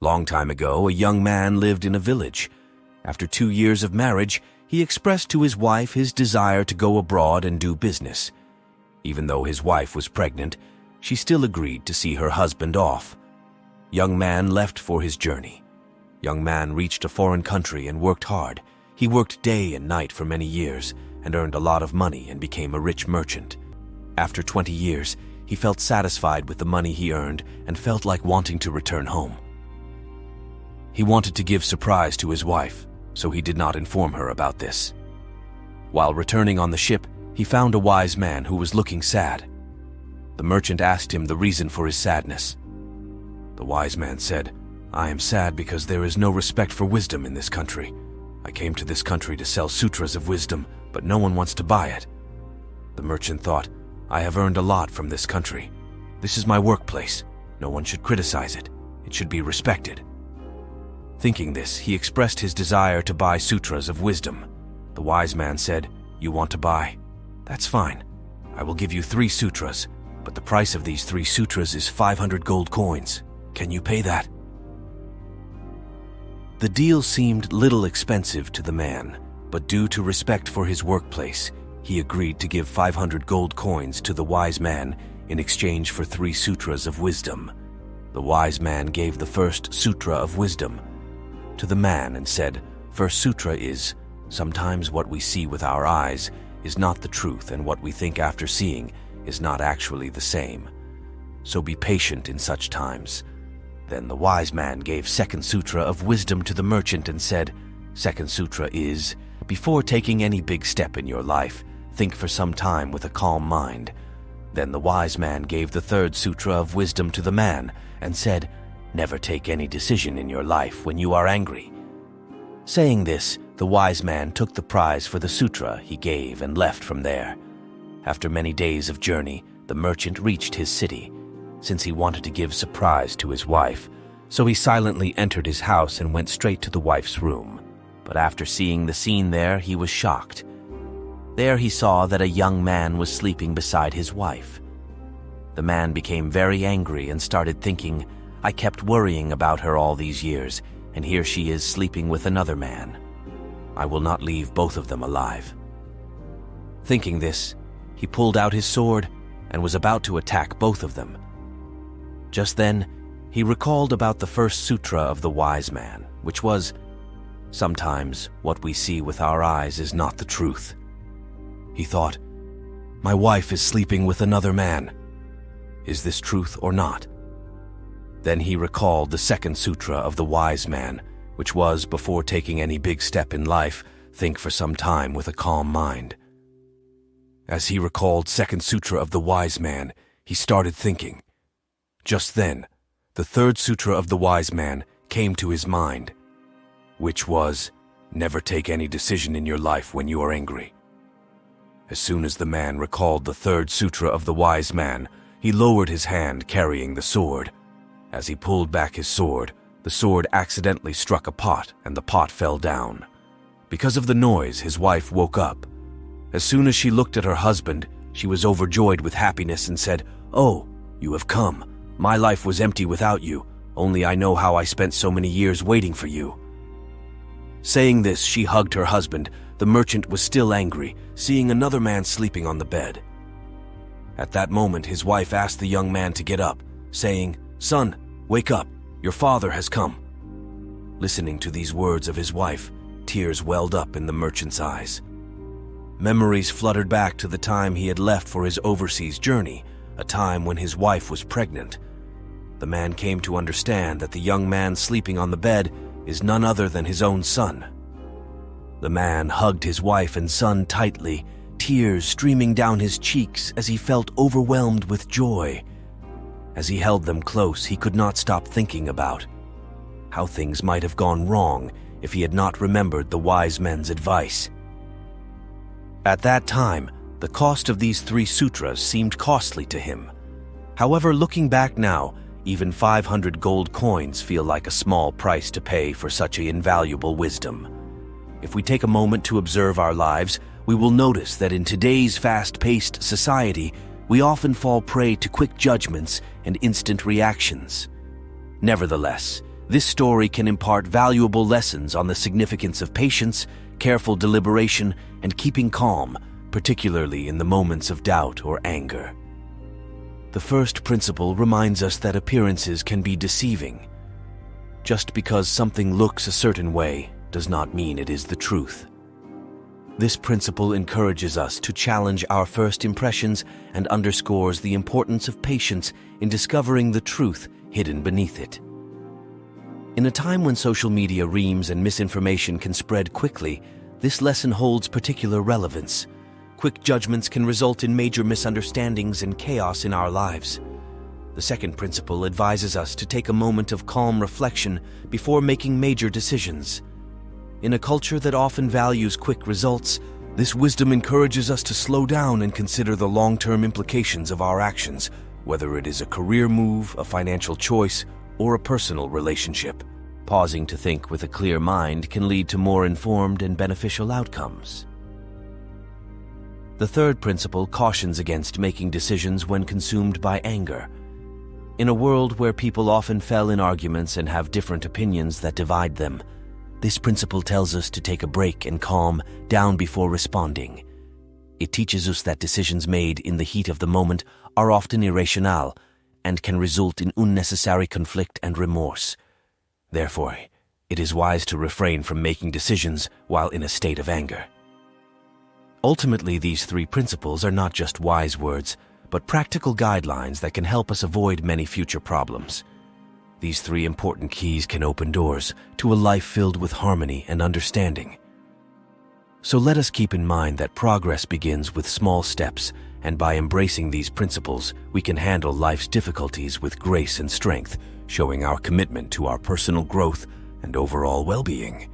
Long time ago, a young man lived in a village. After 2 years of marriage, he expressed to his wife his desire to go abroad and do business. Even though his wife was pregnant, she still agreed to see her husband off. Young man left for his journey. Young man reached a foreign country and worked hard. He worked day and night for many years and earned a lot of money and became a rich merchant. After 20 years, he felt satisfied with the money he earned and felt like wanting to return home. He wanted to give surprise to his wife, so he did not inform her about this. While returning on the ship, he found a wise man who was looking sad. The merchant asked him the reason for his sadness. The wise man said, "I am sad because there is no respect for wisdom in this country. I came to this country to sell sutras of wisdom, but no one wants to buy it." The merchant thought, "I have earned a lot from this country. This is my workplace. No one should criticize it. It should be respected." Thinking this, he expressed his desire to buy sutras of wisdom. The wise man said, "You want to buy? That's fine. I will give you 3 sutras, but the price of these 3 sutras is 500 gold coins. Can you pay that?" The deal seemed little expensive to the man, but due to respect for his workplace, he agreed to give 500 gold coins to the wise man in exchange for 3 sutras of wisdom. The wise man gave the first sutra of wisdom to the man and said, "First sutra is, sometimes what we see with our eyes is not the truth, and what we think after seeing is not actually the same. So be patient in such times." Then the wise man gave second sutra of wisdom to the merchant and said, "Second sutra is, before taking any big step in your life, think for some time with a calm mind." Then the wise man gave the third sutra of wisdom to the man and said, "Never take any decision in your life when you are angry." Saying this, the wise man took the prize for the sutra he gave and left from there. After many days of journey, the merchant reached his city, since he wanted to give surprise to his wife, so he silently entered his house and went straight to the wife's room. But after seeing the scene there, he was shocked. There he saw that a young man was sleeping beside his wife. The man became very angry and started thinking, "I kept worrying about her all these years, and here she is sleeping with another man. I will not leave both of them alive." Thinking this, he pulled out his sword and was about to attack both of them. Just then, he recalled about the first sutra of the wise man, which was, "Sometimes what we see with our eyes is not the truth." He thought, "My wife is sleeping with another man. Is this truth or not?" Then he recalled the second sutra of the wise man, which was, before taking any big step in life, think for some time with a calm mind. As he recalled second sutra of the wise man, he started thinking. Just then, the third sutra of the wise man came to his mind, which was, "Never take any decision in your life when you are angry." As soon as the man recalled the third sutra of the wise man, he lowered his hand carrying the sword. As he pulled back his sword, the sword accidentally struck a pot and the pot fell down. Because of the noise, his wife woke up. As soon as she looked at her husband, she was overjoyed with happiness and said, "Oh, you have come. My life was empty without you. Only I know how I spent so many years waiting for you." Saying this, she hugged her husband. The merchant was still angry, seeing another man sleeping on the bed. At that moment, his wife asked the young man to get up, saying, "Son, wake up. Your father has come." Listening to these words of his wife, tears welled up in the merchant's eyes. Memories fluttered back to the time he had left for his overseas journey, a time when his wife was pregnant. The man came to understand that the young man sleeping on the bed is none other than his own son. The man hugged his wife and son tightly, tears streaming down his cheeks as he felt overwhelmed with joy. As he held them close, he could not stop thinking about how things might have gone wrong if he had not remembered the wise men's advice. At that time, the cost of these 3 sutras seemed costly to him. However, looking back now, even 500 gold coins feel like a small price to pay for such an invaluable wisdom. If we take a moment to observe our lives, we will notice that in today's fast-paced society, we often fall prey to quick judgments and instant reactions. Nevertheless, This story can impart valuable lessons on the significance of patience, careful deliberation, and keeping calm, particularly in the moments of doubt or anger. The first principle reminds us that appearances can be deceiving. Just because something looks a certain way does not mean it is the truth. This principle encourages us to challenge our first impressions and underscores the importance of patience in discovering the truth hidden beneath it. In a time when social media reams and misinformation can spread quickly, this lesson holds particular relevance. Quick judgments can result in major misunderstandings and chaos in our lives. The second principle advises us to take a moment of calm reflection before making major decisions. In a culture that often values quick results, this wisdom encourages us to slow down and consider the long-term implications of our actions, whether it is a career move, a financial choice, or a personal relationship. Pausing to think with a clear mind can lead to more informed and beneficial outcomes. The third principle cautions against making decisions when consumed by anger. In a world where people often fail in arguments and have different opinions that divide them, this principle tells us to take a break and calm down before responding. It teaches us that decisions made in the heat of the moment are often irrational and can result in unnecessary conflict and remorse. Therefore, it is wise to refrain from making decisions while in a state of anger. Ultimately, these three principles are not just wise words, but practical guidelines that can help us avoid many future problems. These three important keys can open doors to a life filled with harmony and understanding. So let us keep in mind that progress begins with small steps, and by embracing these principles, we can handle life's difficulties with grace and strength, showing our commitment to our personal growth and overall well-being.